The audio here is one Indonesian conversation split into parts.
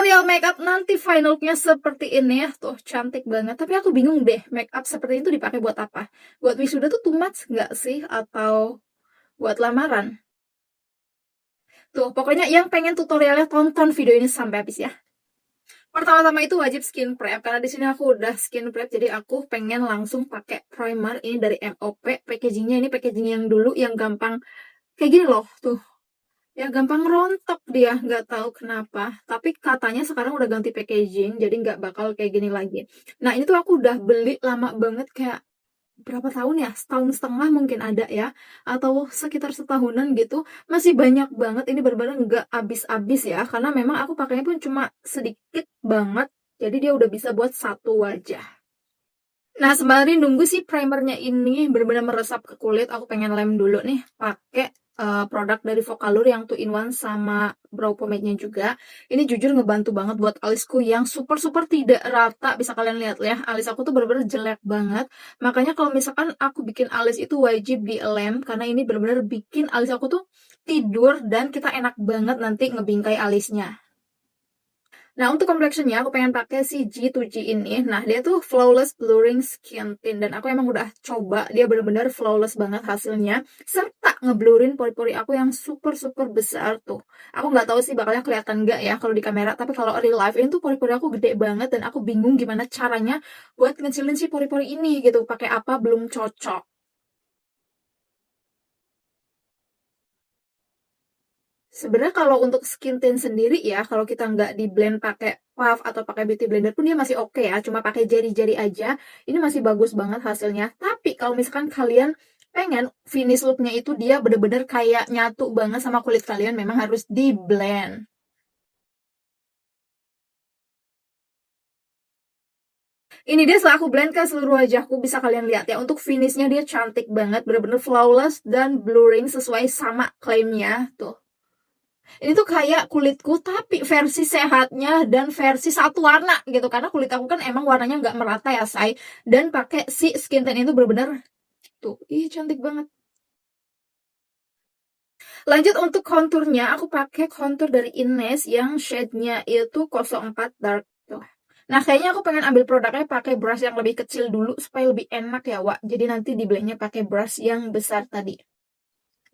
tutorial makeup nanti final look-nya seperti ini ya. Tuh, cantik banget. Tapi aku bingung deh, makeup seperti itu dipakai buat apa? Buat wisuda tuh too much nggak sih? Atau buat lamaran? Tuh, pokoknya yang pengen tutorialnya tonton video ini sampai habis ya. Pertama-tama itu wajib skin prep, karena di sini aku udah skin prep, jadi aku pengen langsung pakai primer ini dari MOP. Packagingnya ini packaging yang dulu yang gampang kayak gini loh, tuh. Ya gampang rontok dia, nggak tahu kenapa. Tapi katanya sekarang udah ganti packaging, jadi nggak bakal kayak gini lagi. Nah ini tuh aku udah beli lama banget, kayak berapa tahun ya? Setahun setengah mungkin ada ya, atau sekitar setahunan gitu. Masih banyak banget, ini bener-bener nggak habis-habis ya, karena memang aku pakainya pun cuma sedikit banget, jadi dia udah bisa buat satu wajah. Nah, sembari nunggu si primernya ini benar-benar meresap ke kulit, aku pengen lem dulu nih pakai produk dari Vocalour yang 2 in 1 sama brow pomade-nya juga. Ini jujur ngebantu banget buat alisku yang super tidak rata. Bisa kalian lihat ya, alis aku tuh benar-benar jelek banget. Makanya kalau misalkan aku bikin alis itu wajib di lem, karena ini benar-benar bikin alis aku tuh tidur dan kita enak banget nanti ngebingkai alisnya. Nah, untuk complexionnya aku pengen pakai si G2G ini. Nah, dia tuh flawless blurring skin tint, dan aku emang udah coba, dia bener-bener flawless banget hasilnya, serta ngeblurin pori-pori aku yang super besar tuh. Aku nggak tahu sih bakalnya kelihatan nggak ya kalau di kamera, tapi kalau real life ini tuh pori-pori aku gede banget, dan aku bingung gimana caranya buat ngecilin si pori-pori ini gitu. Pakai apa belum cocok. Sebenarnya kalau untuk skin tint sendiri ya, kalau kita nggak di blend pakai puff atau pakai beauty blender pun dia masih oke ya, cuma pakai jari-jari aja, ini masih bagus banget hasilnya. Tapi kalau misalkan kalian pengen finish looknya itu dia bener-bener kayak nyatu banget sama kulit kalian, memang harus di blend. Ini dia setelah aku blend ke seluruh wajahku, bisa kalian lihat ya, untuk finishnya dia cantik banget, bener-bener flawless dan blurring sesuai sama klaimnya tuh. Ini tuh kayak kulitku tapi versi sehatnya dan versi satu warna gitu, karena kulit aku kan emang warnanya nggak merata ya say, dan pakai si skin tint itu bener-bener tuh, ih cantik banget. Lanjut untuk konturnya, aku pakai kontur dari Ines yang shade-nya itu 04 dark tuh. Nah, kayaknya aku pengen ambil produknya pakai brush yang lebih kecil dulu supaya lebih enak ya, Wak. Jadi nanti di blendnya pakai brush yang besar tadi.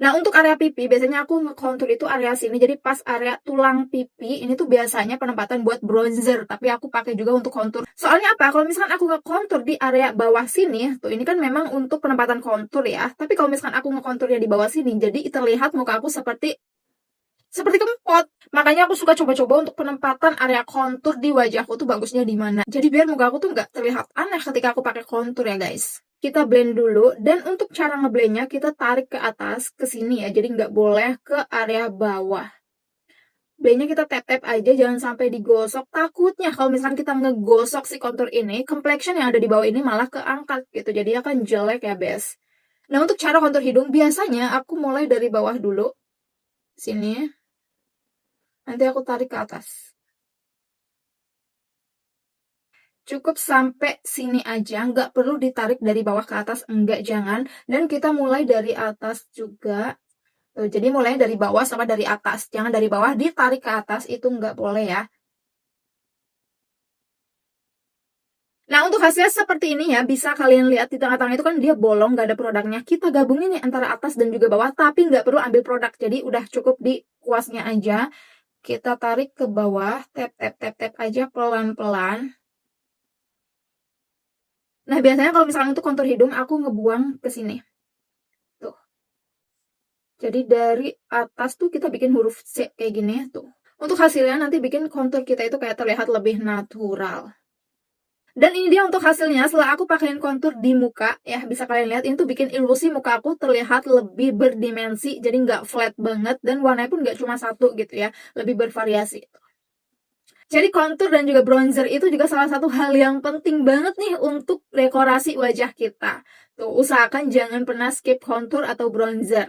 Nah, untuk area pipi, biasanya aku nge-contour itu area sini. Jadi pas area tulang pipi, ini tuh biasanya penempatan buat bronzer. Tapi aku pakai juga untuk contour. Soalnya apa? Kalau misalkan aku nge-contour di area bawah sini, tuh ini kan memang untuk penempatan contour ya. Tapi kalau misalkan aku nge-contournya di bawah sini, jadi terlihat muka aku seperti kempot. Makanya aku suka coba-coba untuk penempatan area kontur di wajahku tuh bagusnya di mana. Jadi biar muka aku tuh nggak terlihat aneh ketika aku pakai kontur ya guys. Kita blend dulu, dan untuk cara ngeblendnya kita tarik ke atas ke sini ya. Jadi nggak boleh ke area bawah. Blendnya kita tap-tap aja, jangan sampai digosok. Takutnya kalau misalkan kita ngegosok si kontur ini, complexion yang ada di bawah ini malah keangkat gitu. Jadi akan jelek ya, bes. Nah, untuk cara kontur hidung, biasanya aku mulai dari bawah dulu. Sini. Nanti aku tarik ke atas. Cukup sampai sini aja, nggak perlu ditarik dari bawah ke atas, enggak, jangan. Dan kita mulai dari atas juga. Tuh, jadi mulai dari bawah sama dari atas. Jangan dari bawah ditarik ke atas, itu nggak boleh ya. Nah, untuk hasilnya seperti ini ya, bisa kalian lihat di tengah-tengah itu kan dia bolong, nggak ada produknya. Kita gabungin nih antara atas dan juga bawah, tapi nggak perlu ambil produk. Jadi udah cukup di kuasnya aja. Kita tarik ke bawah, tap, tap, tap, tap aja pelan-pelan. Nah, biasanya kalau misalnya untuk kontur hidung, aku ngebuang ke sini. Tuh. Jadi dari atas tuh kita bikin huruf C kayak gini tuh. Untuk hasilnya nanti bikin kontur kita itu kayak terlihat lebih natural. Dan ini dia untuk hasilnya setelah aku pakein kontur di muka. Ya, bisa kalian lihat ini tuh bikin ilusi muka aku terlihat lebih berdimensi. Jadi nggak flat banget, dan warnanya pun nggak cuma satu gitu ya. Lebih bervariasi. Jadi kontur dan juga bronzer itu juga salah satu hal yang penting banget nih untuk dekorasi wajah kita. Tuh, usahakan jangan pernah skip kontur atau bronzer.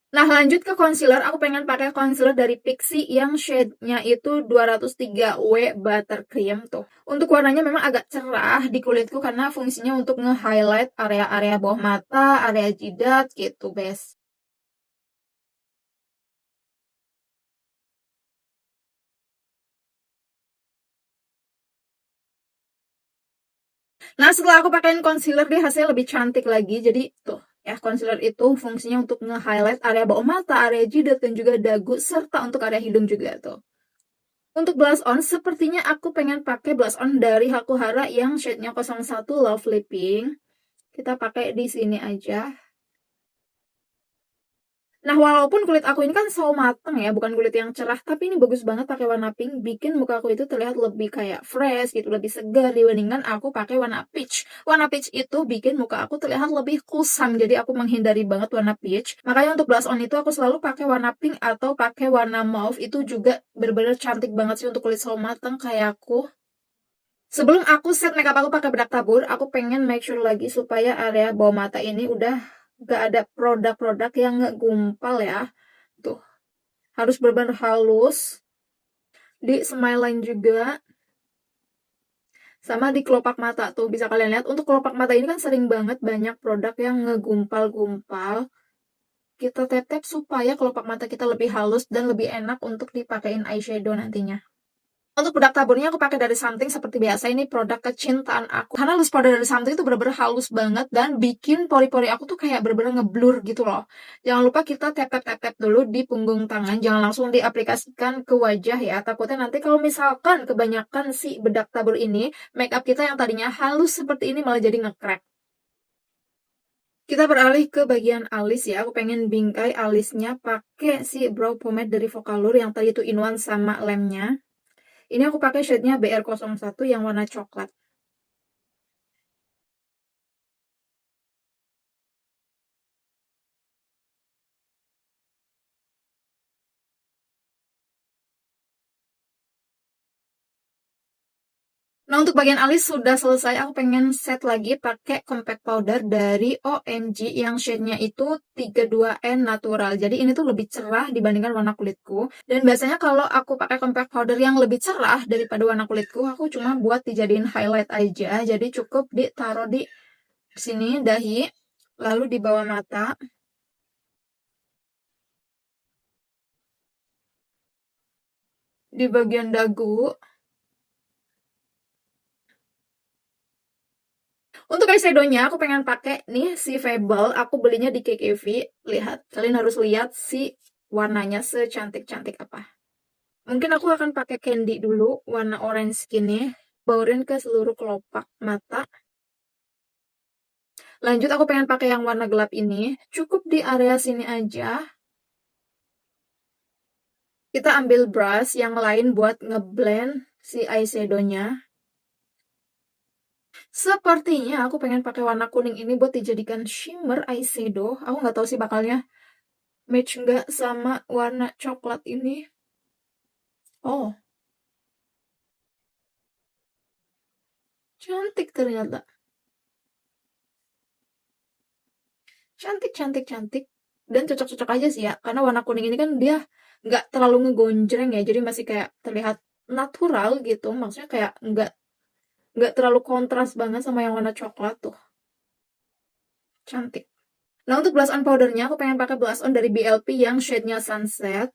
Nah, lanjut ke concealer. Aku pengen pakai concealer dari Pixi yang shade-nya itu 203W Buttercream tuh. Untuk warnanya memang agak cerah di kulitku karena fungsinya untuk nge-highlight area-area bawah mata, area jidat gitu, bes. Nah, setelah aku pakein concealer, dia hasilnya lebih cantik lagi. Jadi tuh ya, concealer itu fungsinya untuk nge-highlight area bawah mata, area jidat, dan juga dagu, serta untuk area hidung juga tuh. Untuk blush on, sepertinya aku pengen pakai blush on dari Hakuhara yang shade-nya 01 Lovely Pink. Kita pakai di sini aja. Nah, walaupun kulit aku ini kan sawo mateng ya, bukan kulit yang cerah, tapi ini bagus banget pakai warna pink, bikin muka aku itu terlihat lebih kayak fresh gitu, lebih segar dibandingkan aku pakai warna peach. Warna peach itu bikin muka aku terlihat lebih kusam, jadi aku menghindari banget warna peach. Makanya untuk blush on itu aku selalu pakai warna pink atau pakai warna mauve, itu juga bener-bener cantik banget sih untuk kulit sawo mateng kayak aku. Sebelum aku set makeup aku pakai bedak tabur, aku pengen make sure lagi supaya area bawah mata ini udah gak ada produk-produk yang gak gumpal ya. Tuh, harus benar-benar halus. Di smile line juga. Sama di kelopak mata tuh, bisa kalian lihat. Untuk kelopak mata ini kan sering banget banyak produk yang ngegumpal-gumpal. Kita tap-tap supaya kelopak mata kita lebih halus dan lebih enak untuk dipakein eyeshadow nantinya. Untuk bedak taburnya aku pakai dari Something seperti biasa, ini produk kecintaan aku. Karena loose powder dari Something itu bener-bener halus banget dan bikin pori-pori aku tuh kayak bener-bener ngeblur gitu loh. Jangan lupa kita tap-tap dulu di punggung tangan, jangan langsung diaplikasikan ke wajah ya. Takutnya nanti kalau misalkan kebanyakan si bedak tabur ini, makeup kita yang tadinya halus seperti ini malah jadi nge-crack. Kita beralih ke bagian alis ya. Aku pengen bingkai alisnya pakai si brow pomade dari Vocalour yang tadi itu in one sama lemnya. Ini aku pakai shade-nya BR01 yang warna coklat. Nah, untuk bagian alis sudah selesai. Aku pengen set lagi pakai compact powder dari OMG yang shade-nya itu 32N Natural. Jadi ini tuh lebih cerah dibandingkan warna kulitku. Dan biasanya kalau aku pakai compact powder yang lebih cerah daripada warna kulitku, aku cuma buat dijadiin highlight aja. Jadi cukup ditaruh di sini dahi, lalu di bawah mata, di bagian dagu. Untuk eyeshadownya aku pengen pakai nih si Fable. Aku belinya di KKV. Lihat, kalian harus lihat si warnanya secantik-cantik apa. Mungkin aku akan pakai candy dulu, warna orange gini. Baurin ke seluruh kelopak mata. Lanjut aku pengen pakai yang warna gelap ini. Cukup di area sini aja. Kita ambil brush yang lain buat ngeblend si eyeshadownya. Sepertinya aku pengen pakai warna kuning ini buat dijadikan shimmer eyeshadow. Aku nggak tahu sih bakalnya match nggak sama warna coklat ini. Oh, cantik ternyata. Cantik, cantik, cantik. Dan cocok-cocok aja sih ya. Karena warna kuning ini kan dia nggak terlalu ngegonjreng ya. Jadi masih kayak terlihat natural gitu. Maksudnya kayak nggak terlalu kontras banget sama yang warna coklat tuh. Cantik. Nah, untuk blush on powdernya aku pengen pakai blush on dari BLP yang shade-nya Sunset.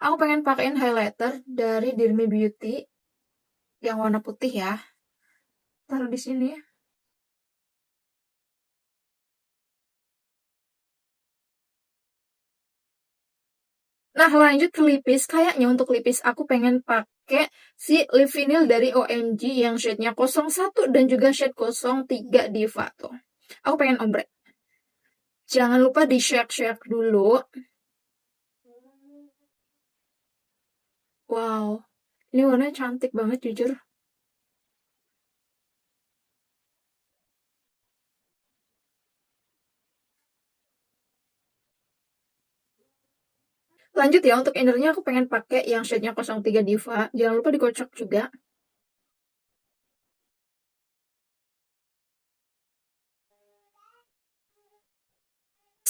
Aku pengen pakein highlighter dari Dirmi Beauty yang warna putih ya. Taruh di sini. Nah, lanjut ke lipis. Kayaknya untuk lipis aku pengen pakai si lip vinyl dari OMG yang shade-nya 01 dan juga shade 03 Diva tuh. Aku pengen ombre. Jangan lupa di shake-shake dulu. Wow, ini warnanya cantik banget jujur. Lanjut ya, untuk innernya aku pengen pakai yang shade-nya 03 Diva. Jangan lupa dikocok juga.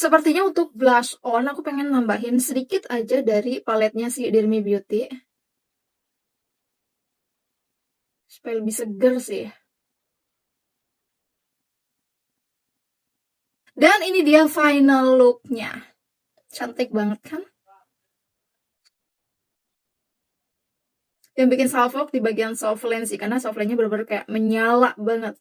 Sepertinya untuk blush on aku pengen nambahin sedikit aja dari paletnya si Dirmi Beauty. Supaya lebih seger sih. Dan ini dia final looknya. Cantik banget kan? Yang bikin salfok di bagian soft lens sih, karena soft lens-nya bener-bener kayak menyala banget.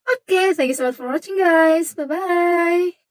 Oke, thank you so much for watching guys. Bye bye.